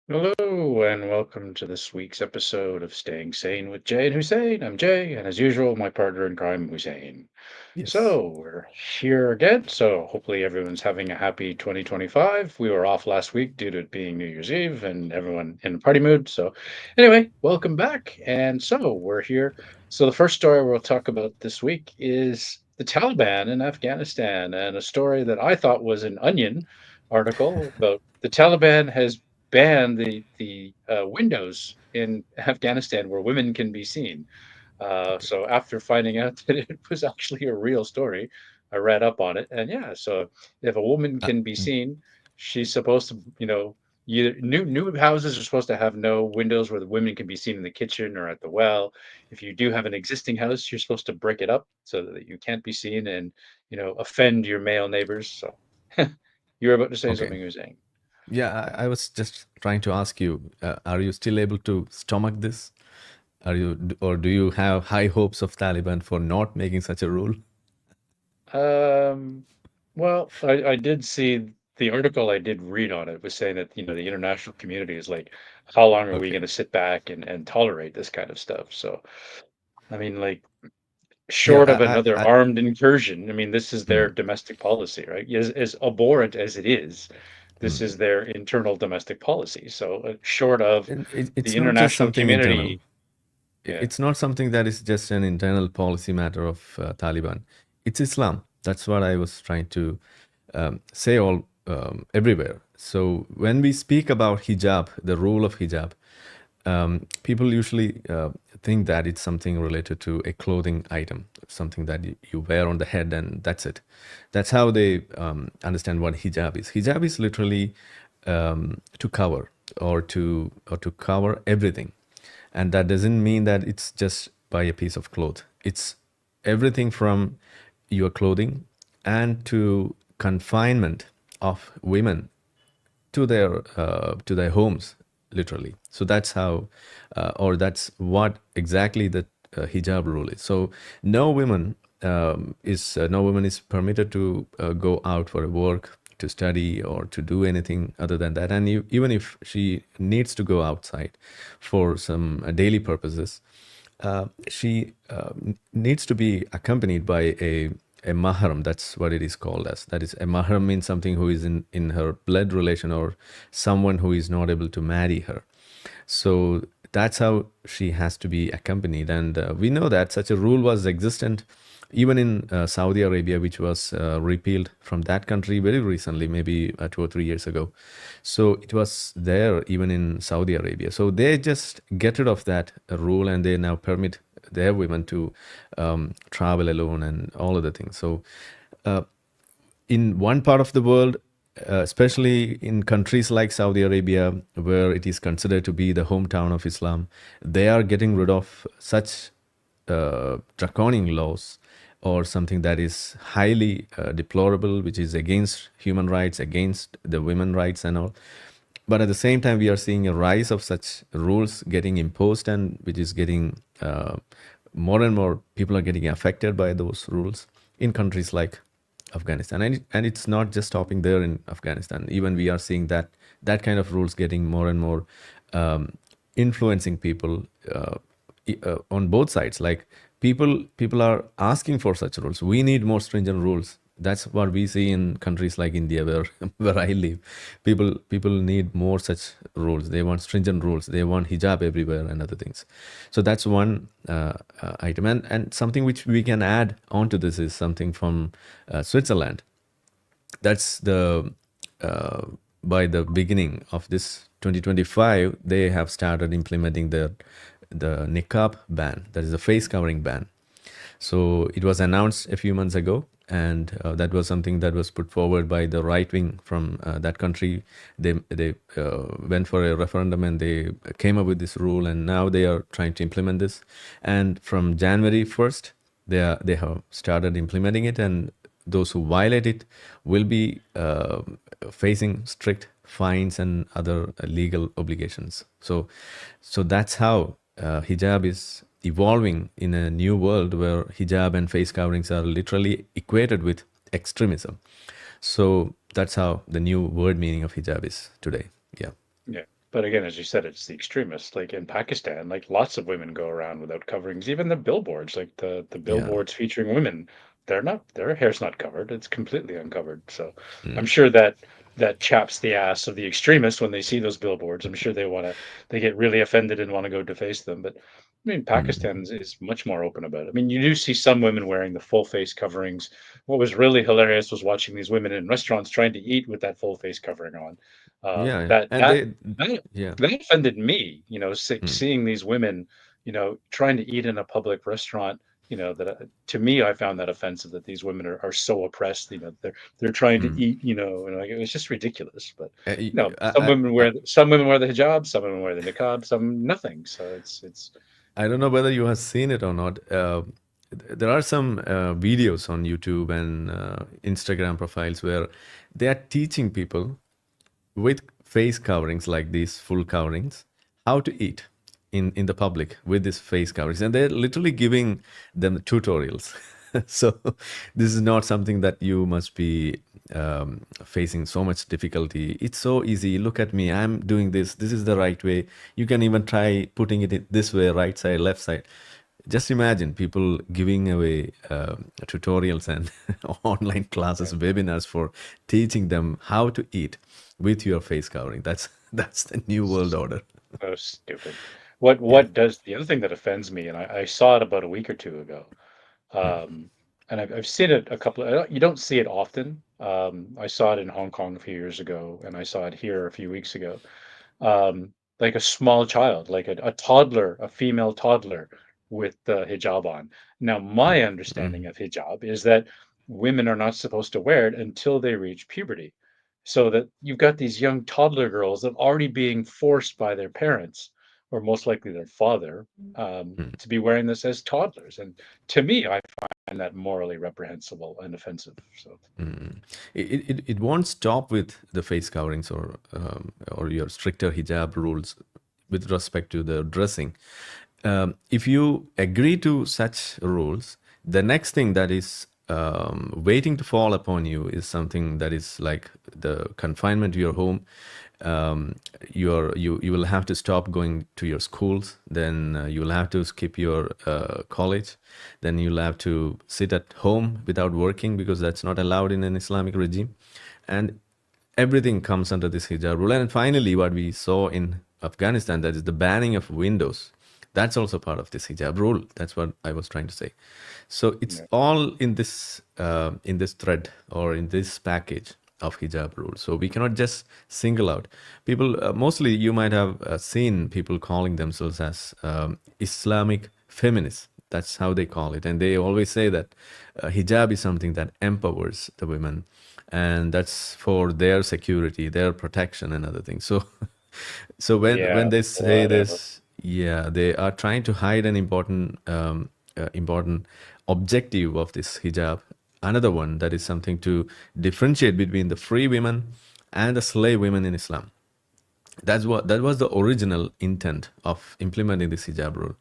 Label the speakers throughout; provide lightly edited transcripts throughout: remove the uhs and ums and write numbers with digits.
Speaker 1: Hello and welcome to this week's episode of Staying Sane with Jay and Hussein. I'm Jay, and as usual, my partner in crime, Hussein.
Speaker 2: Yes.
Speaker 1: So we're here again. So hopefully everyone's having a happy 2025. We were off last week due to it being New Year's Eve and everyone in a party mood. So anyway, welcome back. And so we're here. So the first story we'll talk about this week is the Taliban in Afghanistan, and a story that I thought was an Onion article about the Taliban has ban the windows in Afghanistan where women can be seen.
Speaker 2: Okay.
Speaker 1: So after finding out that it was actually a real story, I read up on it, and yeah, so if a woman
Speaker 2: Uh,
Speaker 1: can be seen, she's supposed to, new houses are supposed to have no windows where the women can be seen in the kitchen or at the well. If you do have an existing house, you're supposed to break it up so that you can't be seen and offend your male neighbors. So you were about to say
Speaker 2: okay.
Speaker 1: something, you were saying.
Speaker 2: Yeah, I was just trying to ask you, are you still able to stomach this? Or do you have high hopes of Taliban for not making such a rule?
Speaker 1: Um, well, I did see the article I did read on it was saying that, the international community is like, how long are we
Speaker 2: Okay.
Speaker 1: going to sit back and tolerate this kind of stuff? So, I mean, like,
Speaker 2: Yeah,
Speaker 1: short of another
Speaker 2: I
Speaker 1: armed incursion, I mean, this is their
Speaker 2: mm,
Speaker 1: domestic policy, right? As abhorrent as it is, this
Speaker 2: mm.
Speaker 1: is their internal domestic policy. So, short of
Speaker 2: And
Speaker 1: the
Speaker 2: it's not just
Speaker 1: international
Speaker 2: something internal.
Speaker 1: community, yeah.
Speaker 2: It's not something that is just an internal policy matter of Taliban. It's Islam. That's what I was trying to say all everywhere. So when we speak about hijab, the rule of hijab, people usually think that it's something related to a clothing item, something that you wear on the head, and that's it. That's how they understand what hijab is. Hijab is literally to cover or to cover everything, and that doesn't mean that it's just by a piece of cloth. It's everything from your clothing and to confinement of women to their homes, literally. So that's how or that's what exactly the hijab rule is. So no woman is permitted to go out for a work, to study, or to do anything other than that. And even if she needs to go outside for some daily purposes, she needs to be accompanied by a mahram. That's what it is called as. That is, a mahram means something who is in her blood relation, or someone who is not able to marry her. So that's how she has to be accompanied. And we know that such a rule was existent even in Saudi Arabia, which was repealed from that country very recently, maybe 2 or 3 years ago. So it was there even in Saudi Arabia. So they just get rid of that rule, and they now permit their women to travel alone and all of the things. So uh, in one part of the world, especially in countries like Saudi Arabia, where it is considered to be the hometown of Islam, they are getting rid of such draconian laws or something that is highly deplorable, which is against human rights, against the women rights and all. But at the same time, we are seeing a rise of such rules getting imposed, and which is getting more and more people are getting affected by those rules in countries like Afghanistan. And it's not just stopping there in Afghanistan. Even we are seeing that kind of rules getting more and more um, influencing people on both sides. Like people are asking for such rules. We need more stringent rules. That's what we see in countries like India, where where I live. People need more such rules. They want stringent rules. They want hijab everywhere and other things. So that's one item. And something which we can add onto this is something from Switzerland. That's the uh, by the beginning of this 2025, they have started implementing the niqab ban. That is a face covering ban. So it was announced a few months ago, and that was something that was put forward by the right wing from that country. They went for a referendum, and they came up with this rule, and now they are trying to implement this. And from January 1st, they have started implementing it, and those who violate it will be facing strict fines and other legal obligations. So that's how hijab is evolving in a new world where hijab and face coverings are literally equated with extremism. So that's how the new word meaning of hijab is today. Yeah.
Speaker 1: Yeah. But again, as you said, it's the extremists. Like in Pakistan, like lots of women go around without coverings. Even the billboards, like the
Speaker 2: Yeah.
Speaker 1: billboards featuring women, they're not their hair's not covered. It's completely uncovered. So I'm
Speaker 2: Mm,
Speaker 1: sure that that chaps the ass of the extremists when they see those billboards. I'm sure they get really offended and want to go deface them. But I mean, Pakistan
Speaker 2: mm.
Speaker 1: is much more open about it. I mean, you do see some women wearing the full face coverings. What was really hilarious was watching these women in restaurants trying to eat with that full face covering on.
Speaker 2: Yeah,
Speaker 1: That
Speaker 2: and
Speaker 1: that
Speaker 2: they,
Speaker 1: that
Speaker 2: yeah.
Speaker 1: that offended me,
Speaker 2: Mm,
Speaker 1: seeing these women, trying to eat in a public restaurant, that to me, I found that offensive that these women are so oppressed, they're trying to
Speaker 2: mm.
Speaker 1: eat, and like it was just ridiculous. But
Speaker 2: I,
Speaker 1: some women wear the hijab, some women wear the niqab, some nothing. So it's
Speaker 2: I don't know whether you have seen it or not. There are some videos on YouTube and Instagram profiles where they are teaching people with face coverings like these full coverings how to eat in the public with these face coverings, and they're literally giving them tutorials. So this is not something that you must be facing so much difficulty. It's so easy. Look at me, I'm doing this, this is the right way. You can even try putting it this way, right side, left side. Just imagine people giving away tutorials and online classes,
Speaker 1: uh,
Speaker 2: webinars for teaching them how to eat with your face covering. That's the new world order.
Speaker 1: so stupid.
Speaker 2: Yeah.
Speaker 1: What does the other thing that offends me, and I saw it about a week or two ago.
Speaker 2: Mm,
Speaker 1: And I've seen it a couple you don't see it often. I saw it in Hong Kong a few years ago, and I saw it here a few weeks ago. Like a small child, like a toddler, a female toddler with the hijab on. Now, my understanding
Speaker 2: mm,
Speaker 1: of hijab is that women are not supposed to wear it until they reach puberty. So that you've got these young toddler girls that are already being forced by their parents, or most likely their father,
Speaker 2: mm.
Speaker 1: to be wearing this as toddlers. And to me, I find that morally reprehensible and offensive. So,
Speaker 2: Mm. It won't stop with the face coverings or your stricter hijab rules with respect to the dressing. If you agree to such rules, the next thing that is waiting to fall upon you is something that is like the confinement to your home. You will have to stop going to your schools. Then you will have to skip your college. Then you'll have to sit at home without working because that's not allowed in an Islamic regime. And everything comes under this hijab rule. And finally, what we saw in Afghanistan, that is the banning of windows. That's also part of this hijab rule. That's what I was trying to say. So it's
Speaker 1: yeah.
Speaker 2: all in this thread or in this package of hijab rules. So we cannot just single out people. Mostly, you might have seen people calling themselves as Islamic feminists. That's how they call it, and they always say that hijab is something that empowers the women, and that's for their security, their protection, and other things. So, so when
Speaker 1: Yeah,
Speaker 2: they say
Speaker 1: whatever.
Speaker 2: this, yeah, they are trying to hide an important objective of this hijab. Another one that is something to differentiate between the free women and the slave women in Islam. That was the original intent of implementing this hijab rule,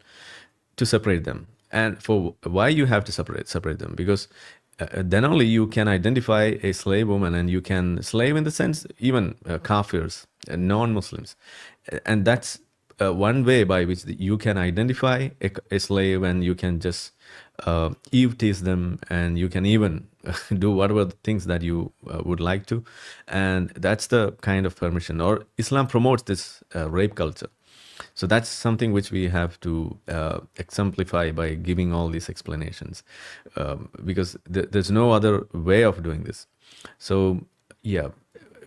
Speaker 2: to separate them. And for why you have to separate them, because then only you can identify a slave woman, and you can slave in the sense even kafirs and non-Muslims. And that's one way by which you can identify a slave, and you can just eve tease them, and you can even do whatever things that you would like to. And that's the kind of permission, or Islam promotes this rape culture. So that's something which we have to exemplify by giving all these explanations, because there's no other way of doing this. So, yeah,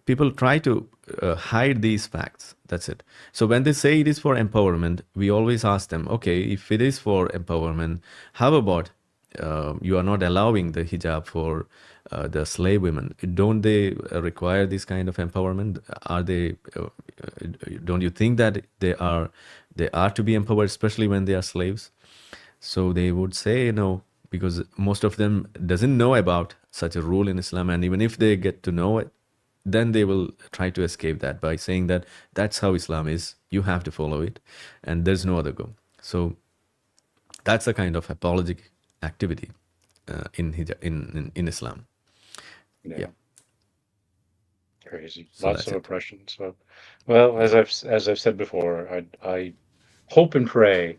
Speaker 2: people try to hide these facts. That's it. So when they say it is for empowerment, we always ask them, okay, if it is for empowerment, how about you are not allowing the hijab for the slave women? Don't they require this kind of empowerment? Are they? Don't you think that they are to be empowered, especially when they are slaves? So they would say no, because most of them doesn't know about such a rule in Islam, and even if they get to know it, then they will try to escape that by saying that that's how Islam is. You have to follow it, and there's no other go. So that's a kind of apologetic activity in Islam. Yeah.
Speaker 1: Yeah. Crazy.
Speaker 2: So
Speaker 1: Lots
Speaker 2: that's
Speaker 1: of
Speaker 2: it.
Speaker 1: oppression. So, well,
Speaker 2: Yeah.
Speaker 1: as I've said before, I hope and pray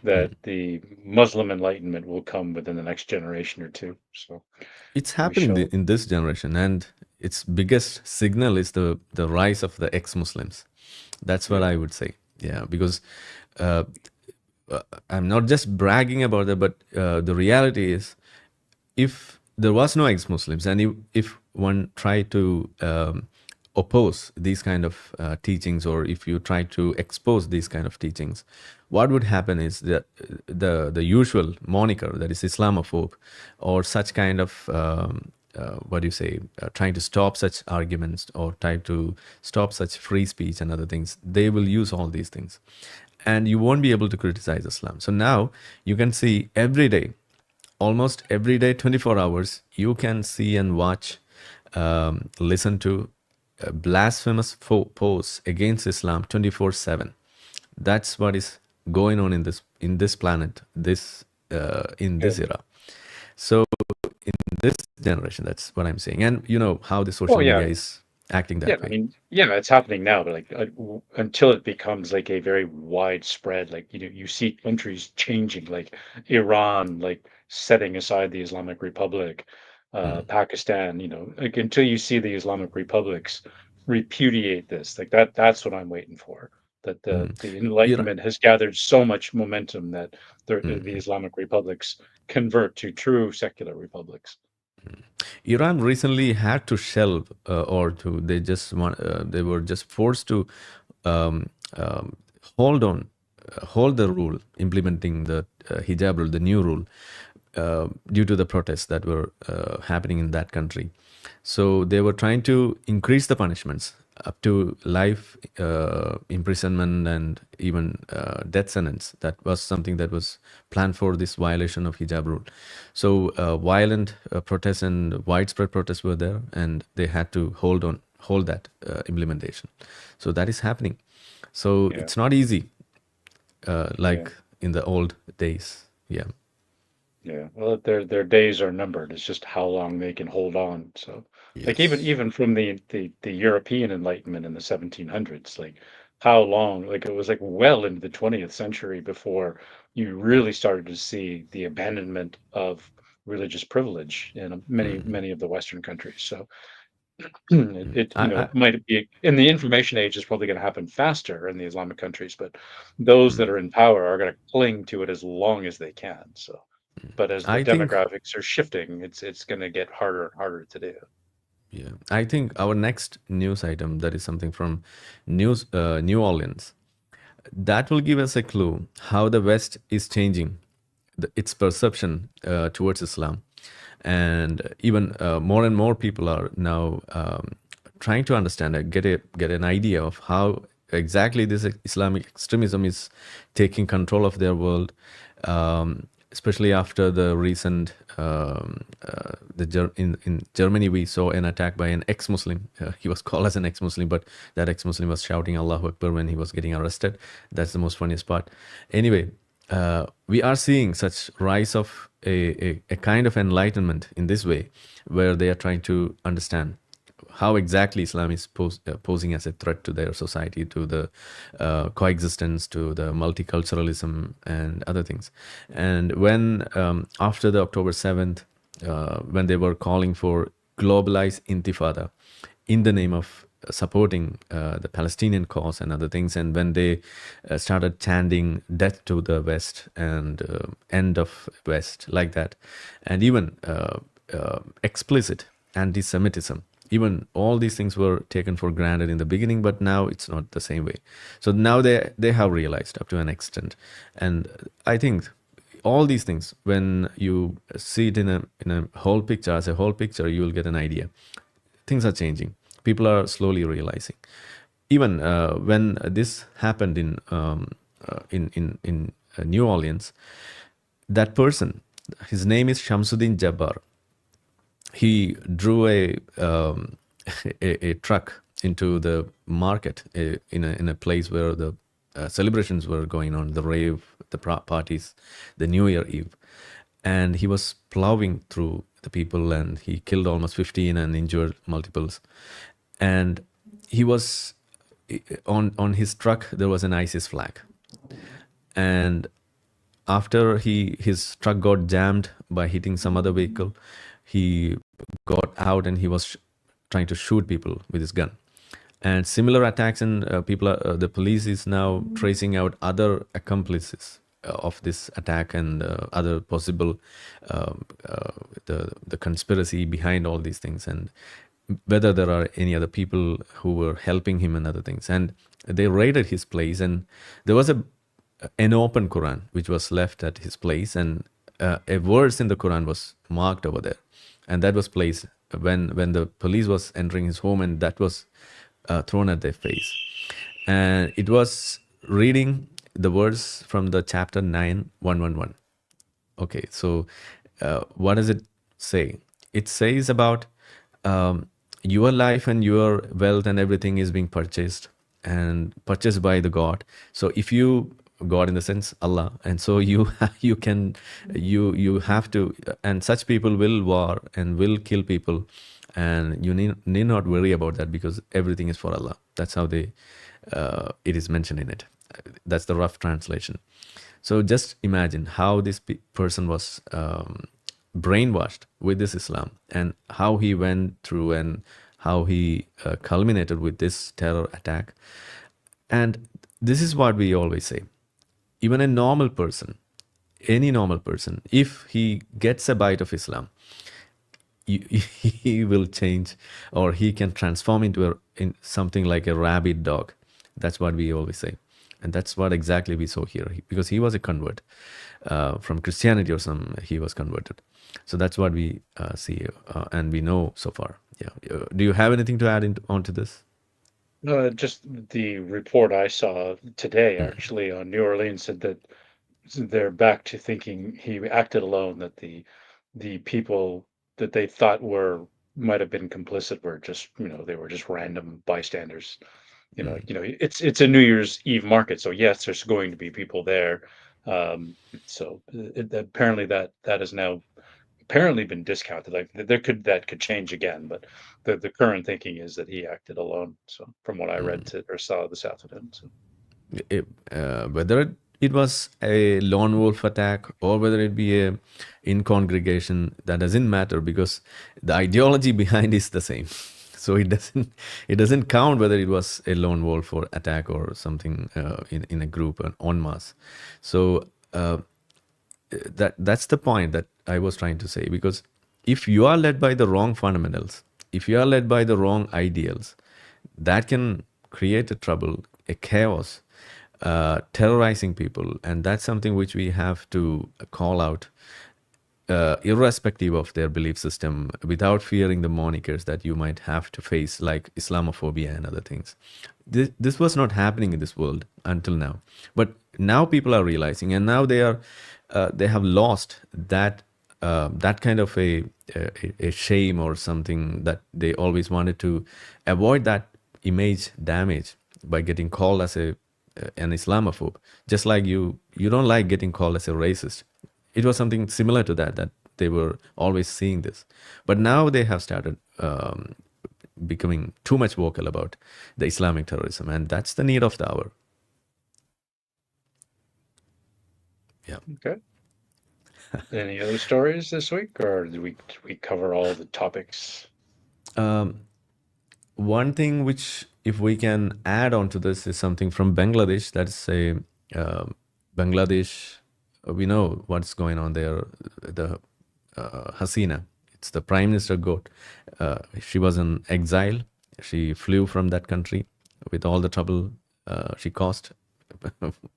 Speaker 1: that
Speaker 2: Mm.
Speaker 1: the Muslim enlightenment will come within the next generation or two. So
Speaker 2: It's
Speaker 1: we
Speaker 2: happening
Speaker 1: shall.
Speaker 2: in this generation, and its biggest signal is the rise of the ex-Muslims. That's what
Speaker 1: Yeah.
Speaker 2: I would say. Yeah, because uh, I'm not just bragging about that, but the reality is, if there was no ex-Muslims, and if one tried to oppose these kind of teachings, or if you try to expose these kind of teachings, what would happen is that the usual moniker, that is Islamophobe, or such kind of what do you say, trying to stop such arguments or try to stop such free speech and other things, they will use all these things, and you won't be able to criticize Islam. So now you can see every day, almost every day, 24 hours, you can see and watch, listen to blasphemous posts against Islam 24/7. That's what is going on in this planet, this in
Speaker 1: Yeah.
Speaker 2: this era. So in this generation, that's what I'm saying. And you know how the
Speaker 1: Oh
Speaker 2: social
Speaker 1: yeah.
Speaker 2: media is acting
Speaker 1: Yeah,
Speaker 2: that
Speaker 1: I
Speaker 2: way.
Speaker 1: mean, yeah, it's happening now, but like until it becomes like a very widespread, like you see countries changing, like Iran, like setting aside the Islamic Republic,
Speaker 2: Mm,
Speaker 1: Pakistan, like until you see the Islamic republics repudiate this, like that's what I'm waiting for. That
Speaker 2: mm.
Speaker 1: the
Speaker 2: Iran,
Speaker 1: Enlightenment has gathered so much momentum that the Islamic republics convert to true secular republics.
Speaker 2: Iran recently had to shelve, or to they just want, they were just forced to um, um, hold on, hold the rule, implementing the hijab rule, the new rule, due to the protests that were happening in that country. So they were trying to increase the punishments up to life imprisonment and even death sentence. That was something that was planned for this violation of hijab rule. So violent protests and widespread protests were there, and they had to hold that implementation. So that is happening. So
Speaker 1: Yeah,
Speaker 2: it's not easy,
Speaker 1: yeah.
Speaker 2: like in the old days. Yeah.
Speaker 1: Yeah, well, their days are numbered. It's just how long they can hold on. So, like
Speaker 2: Yes.
Speaker 1: even from the European Enlightenment in the 1700s, like how long? Like it was like well into the 20th century before you really started to see the abandonment of religious privilege in many of the Western countries. So it
Speaker 2: I
Speaker 1: might be in the information age is probably going to happen faster in the Islamic countries, but those that are in power are going to cling to it as long as they can. So. But as the
Speaker 2: I think
Speaker 1: demographics are shifting, it's gonna get harder and harder to do.
Speaker 2: Yeah, I think our next news item, that is something from New Orleans, that will give us a clue how the West is changing its perception towards Islam, and even more and more people are now trying to understand and get an idea of how exactly this Islamic extremism is taking control of their world, especially after the recent in Germany we saw an attack by an ex-Muslim. He was called as an ex-Muslim, but that ex-Muslim was shouting Allahu Akbar when he was getting arrested. That's the most funniest part. Anyway, we are seeing such rise of a kind of enlightenment in this way, where they are trying to understand how exactly Islam is posing as a threat to their society, to the coexistence, to the multiculturalism, and other things. And when after the October 7th, when they were calling for globalized intifada in the name of supporting the Palestinian cause and other things, and when they started chanting "death to the West" and "end of West" like that, and even explicit anti-Semitism, even all these things were taken for granted in the beginning, but now it's not the same way. So now they have realized up to an extent, and I think all these things, when you see it in a whole picture, as a whole picture, you will get an idea. Things are changing. People are slowly realizing. Even when this happened in New Orleans, that person, his name is Shamsuddin Jabbar. He drew a truck into the market, in a place where the celebrations were going on, the rave, the parties, the New Year Eve, and he was plowing through the people, and he killed almost 15 and injured multiples. and he was on his truck. There was an ISIS flag, and after his truck got jammed by hitting some other vehicle, he got out and he was trying to shoot people with his gun. And similar attacks, and the police is now tracing out other accomplices of this attack, and other possible um, the conspiracy behind all these things, and whether there are any other people who were helping him and other things. And they raided his place, and there was an open Quran which was left at his place, and a verse in the Quran was marked over there, and that was placed when the police was entering his home, and that was thrown at their face. And it was reading the verse from the chapter 9, 111. Okay, so what does it say? It says about your life and your wealth and everything is being purchased, and purchased by the God. So if you, God in the sense Allah, and so you you can you have to, and such people will war and will kill people, and you need not worry about that because everything is for Allah. That's how it is mentioned in it. That's the rough translation. So just imagine how this person was brainwashed with this Islam, and how he went through, and how he culminated with this terror attack. And this is what we always say. Even a normal person, any normal person, if he gets a bite of Islam, he will change, or he can transform in something like a rabid dog. That's what we always say. And that's what exactly we saw here, because he was a convert from Christianity, or he was converted. So that's what we see, and we know so far. Yeah. Do you have anything to add onto this?
Speaker 1: Just the report I saw today,
Speaker 2: Mm,
Speaker 1: actually, on New Orleans said that they're back to thinking he acted alone, that the people that they thought were might have been complicit were just, they were just random bystanders.
Speaker 2: mm,
Speaker 1: It's a New Year's Eve market, so yes, there's going to be people there. So apparently that has now apparently been discounted. Like that could change again, but the current thinking is that he acted alone. So from what I read
Speaker 2: mm.
Speaker 1: or saw this afternoon. So
Speaker 2: Whether it was a lone wolf attack, or whether it be a in congregation, that doesn't matter, because the ideology behind is the same. So it doesn't count whether it was a lone wolf or attack, or something in a group en masse. So that's the point that I was trying to say. Because if you are led by the wrong fundamentals, if you are led by the wrong ideals, that can create a trouble, a chaos, terrorizing people, and that's something which we have to call out, irrespective of their belief system, without fearing the monikers that you might have to face, like Islamophobia and other things. This was not happening in this world until now, but now people are realizing, and now they have lost that kind of a shame or something, that they always wanted to avoid that image damage by getting called as an Islamophobe. Just like you don't like getting called as a racist. It was something similar to that they were always seeing this. But now they have started becoming too much vocal about the Islamic terrorism, and that's the need of the hour. Yeah.
Speaker 1: okay. Any other stories this week, or did we cover all the topics?
Speaker 2: One thing which, if we can add on to this, is something from Bangladesh. That's a Bangladesh. We know what's going on there. The Hasina, it's the prime minister goat. She was in exile. She flew from that country with all the trouble she caused,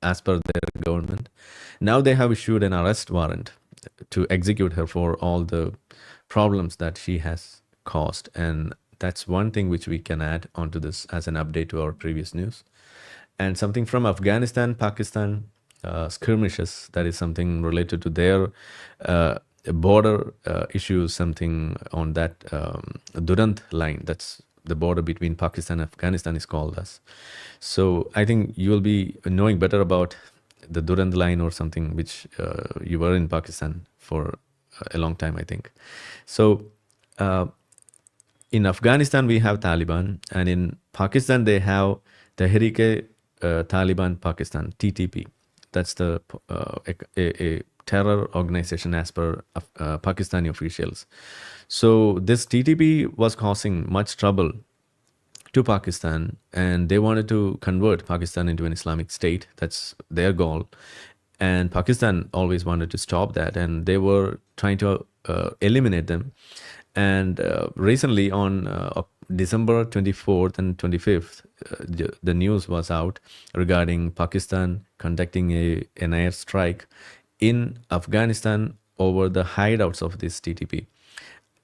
Speaker 2: as per their government. Now they have issued an arrest warrant to execute her for all the problems that she has caused. And that's one thing which we can add onto this as an update to our previous news. And something from Afghanistan, Pakistan skirmishes, that is something related to their border issues, something on that Durand line. That's the border between Pakistan and Afghanistan is called as. So I think you will be knowing better about the Durand line or something, which you were in Pakistan for a long time, I think. So In Afghanistan, we have Taliban, and in Pakistan, they have Tehrik Taliban Pakistan (TTP). That's the a terror organization as per Pakistani officials. So this TTP was causing much trouble to Pakistan, and they wanted to convert Pakistan into an Islamic state. That's their goal. And Pakistan always wanted to stop that, and they were trying to eliminate them. And recently, on December 24th and 25th, the news was out regarding Pakistan conducting an air strike in Afghanistan over the hideouts of this TTP,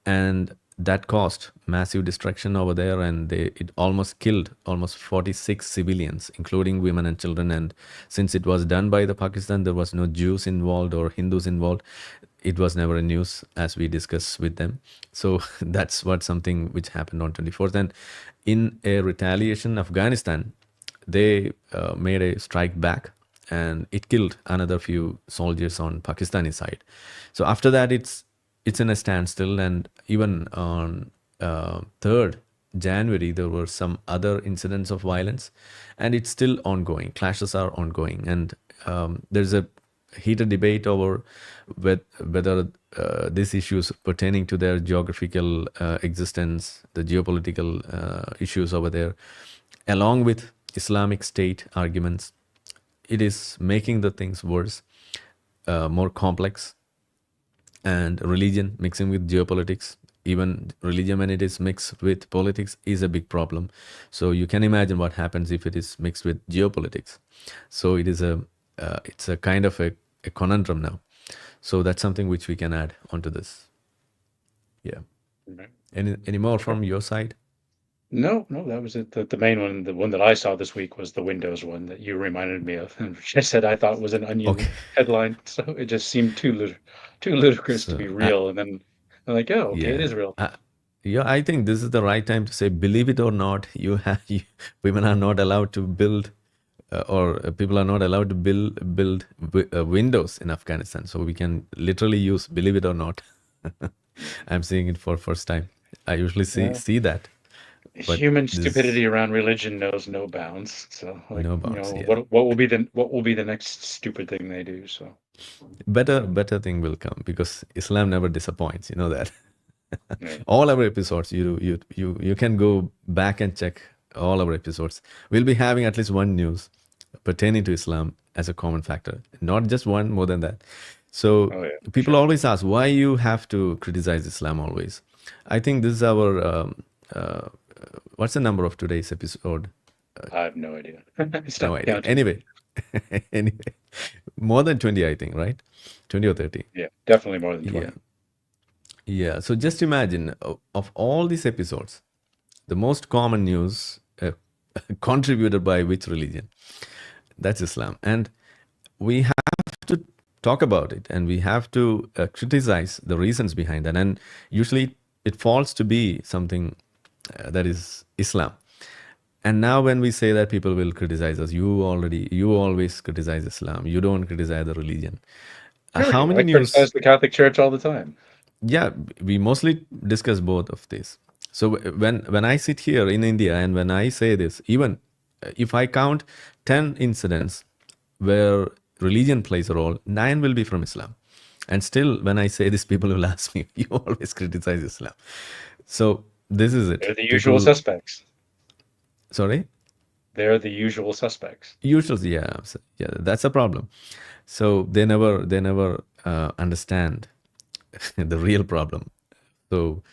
Speaker 2: and that caused massive destruction over there, and it almost killed almost 46 civilians, including women and children. And since it was done by the Pakistan, there was no Jews involved or Hindus involved. It was never a news, as we discussed with them. So that's what something which happened on 24th. And in a retaliation, Afghanistan, they made a strike back, and it killed another few soldiers on Pakistani side. So after that, it's in a standstill. And even on 3rd January, there were some other incidents of violence, and it's still ongoing. Clashes are ongoing, and there's a heated debate over whether these issues pertaining to their geographical existence, the geopolitical issues over there, along with Islamic State arguments, it is making the things worse, more complex. And religion mixing with geopolitics, even religion when it is mixed with politics, is a big problem. So you can imagine what happens if it is mixed with geopolitics. So it's a kind of a conundrum now. So that's something which we can add onto this. Yeah.
Speaker 1: Right.
Speaker 2: Any more
Speaker 1: Okay.
Speaker 2: from your side?
Speaker 1: No, no, that was it. The main one, the one that I saw this week was the Windows one that you reminded me of, and which I said I thought was an
Speaker 2: Okay.
Speaker 1: Onion headline. So it just seemed too ludicrous to
Speaker 2: So
Speaker 1: be real. And then I'm like, oh, okay, it
Speaker 2: yeah.
Speaker 1: is real.
Speaker 2: Yeah, I think this is the right time to say, believe it or not, women are not allowed to build, or people are not allowed to build windows in Afghanistan. So we can literally use believe it or not.
Speaker 1: Yeah.
Speaker 2: I'm seeing it for first time. I usually see
Speaker 1: Well,
Speaker 2: see that, but
Speaker 1: human
Speaker 2: this
Speaker 1: stupidity around religion knows no bounds. So, like,
Speaker 2: no bounds. Yeah,
Speaker 1: what will be the next stupid thing they do? So,
Speaker 2: better thing will come, because Islam never disappoints. You know that.
Speaker 1: yeah,
Speaker 2: All our episodes, you can go back and check all our episodes. We'll be having at least one news pertaining to Islam as a common factor, not just one, more than that. So
Speaker 1: oh yeah, for
Speaker 2: people
Speaker 1: sure.
Speaker 2: always ask why you have to criticize Islam always. I think this is our uh, what's the number of today's episode?
Speaker 1: I have no idea. I
Speaker 2: No
Speaker 1: stopped
Speaker 2: idea.
Speaker 1: counting.
Speaker 2: Anyway, anyway, more than 20, I think, right? 20 or 30.
Speaker 1: Yeah, definitely more than
Speaker 2: Yeah.
Speaker 1: 20.
Speaker 2: Yeah. So just imagine, of all these episodes, the most common news contributed by which religion? That's Islam. And we have to talk about it, and we have to criticize the reasons behind that. And usually it falls to be something that is Islam. And now when we say that, people will criticize us. You always criticize Islam. You don't criticize the religion.
Speaker 1: There we
Speaker 2: How
Speaker 1: go.
Speaker 2: many
Speaker 1: I criticize
Speaker 2: news?
Speaker 1: the Catholic Church all the time.
Speaker 2: Yeah, we mostly discuss both of these. So when I sit here in India, and when I say this, even if I count 10 incidents where religion plays a role, 9 will be from Islam. And still, when I say this, people will ask me, you always criticize Islam. So this is it.
Speaker 1: They're the usual
Speaker 2: People,
Speaker 1: suspects.
Speaker 2: sorry,
Speaker 1: They're the usual suspects.
Speaker 2: usually, yeah, yeah, that's a problem. So they never understand the real problem. So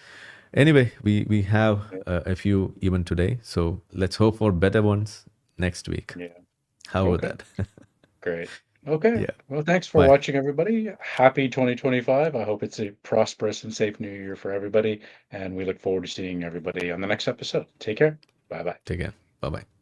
Speaker 2: anyway, we have
Speaker 1: Yeah.
Speaker 2: a few even today. So let's hope for better ones next week.
Speaker 1: Yeah.
Speaker 2: How about
Speaker 1: Okay.
Speaker 2: that?
Speaker 1: Great. Okay.
Speaker 2: Yeah.
Speaker 1: Well, thanks for
Speaker 2: Bye.
Speaker 1: watching, everybody. Happy 2025. I hope it's a prosperous and safe new year for everybody. And we look forward to seeing everybody on the next episode. Take care. Bye bye.
Speaker 2: Take care. Bye bye.